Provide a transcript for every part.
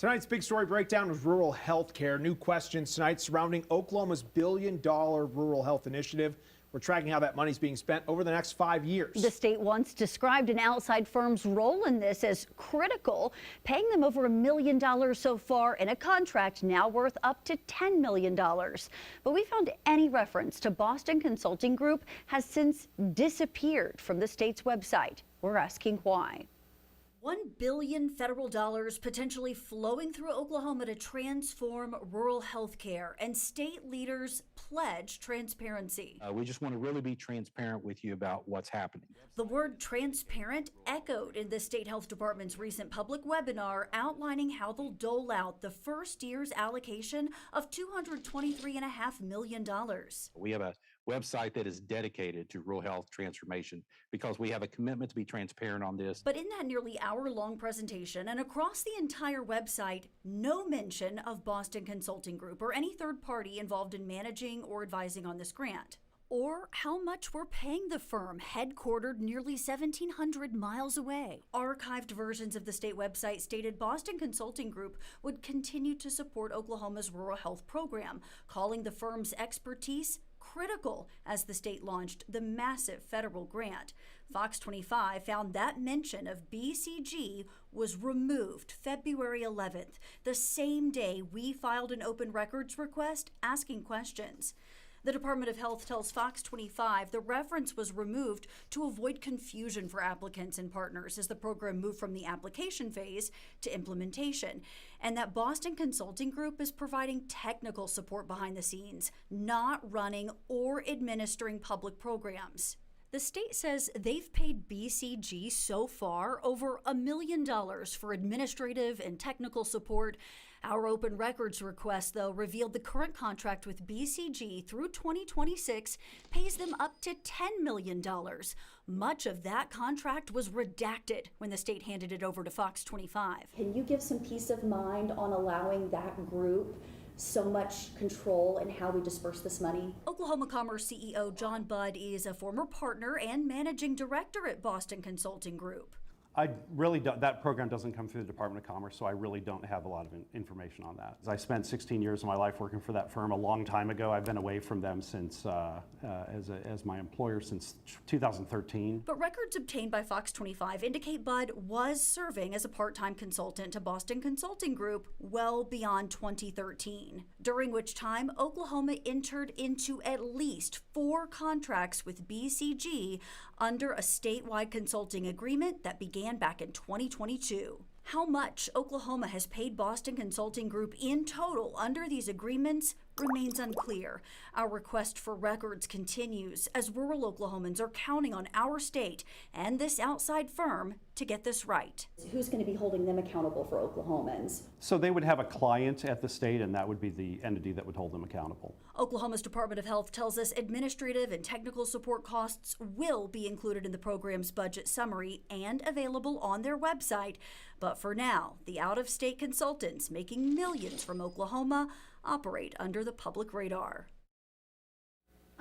Tonight's big story breakdown is rural health care. New questions tonight surrounding Oklahoma's billion-dollar rural health initiative. We're tracking how that money is being spent over the next 5 years. The state once described an outside firm's role in this as critical, paying them over $1 million so far in a contract now worth up to $10 million. But we found any reference to Boston Consulting Group has since disappeared from the state's website. We're asking why. $1 billion federal dollars potentially flowing through Oklahoma to transform rural health care, and state leaders pledge transparency. We just want to really be transparent with you about what's happening. The word transparent echoed in the state health department's recent public webinar outlining how they'll dole out the first year's allocation of $223.5 million. We have a website that is dedicated to rural health transformation because we have a commitment to be transparent on this. But in that nearly hour-long presentation and across the entire website, no mention of Boston Consulting Group or any third party involved in managing or advising on this grant, or how much we're paying the firm headquartered nearly 1,700 miles away. Archived versions of the state website stated Boston Consulting Group would continue to support Oklahoma's rural health program, calling the firm's expertise critical as the state launched the massive federal grant. Fox 25 found that mention of BCG was removed February 11th, the same day we filed an open records request asking questions. The Department of Health tells Fox 25 the reference was removed to avoid confusion for applicants and partners as the program moved from the application phase to implementation, and that Boston Consulting Group is providing technical support behind the scenes, not running or administering public programs. The state says they've paid BCG so far over $1 million for administrative and technical support. Our open records request, though, revealed the current contract with BCG through 2026 pays them up to $10 million. Much of that contract was redacted when the state handed it over to Fox 25. Can you give some peace of mind on allowing that group so much control in how we disperse this money? Oklahoma Commerce CEO John Budd is a former partner and managing director at Boston Consulting Group. I really don't, that program doesn't come through the Department of Commerce, so I really don't have a lot of information on that. I spent 16 years of my life working for that firm a long time ago. I've been away from them since, as my employer since 2013. But records obtained by Fox 25 indicate Budd was serving as a part-time consultant to Boston Consulting Group well beyond 2013, during which time Oklahoma entered into at least 4 contracts with BCG under a statewide consulting agreement that began back in 2022. How much Oklahoma has paid Boston Consulting Group in total under these agreements remains unclear. Our request for records continues as rural Oklahomans are counting on our state and this outside firm to get this right. Who's going to be holding them accountable for Oklahomans? So they would have a client at the state, and that would be the entity that would hold them accountable. Oklahoma's Department of Health tells us administrative and technical support costs will be included in the program's budget summary and available on their website. But for now, the out-of-state consultants making millions from Oklahoma operate under the public radar.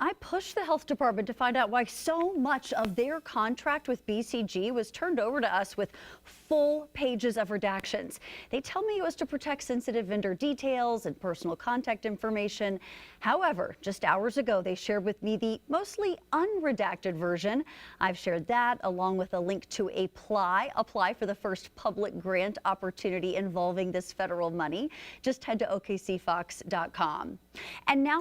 I pushed the health department to find out why so much of their contract with BCG was turned over to us with full pages of redactions. They tell me it was to protect sensitive vendor details and personal contact information. However, just hours ago, they shared with me the mostly unredacted version. I've shared that along with a link to apply for the first public grant opportunity involving this federal money. Just head to OKCFox.com. And now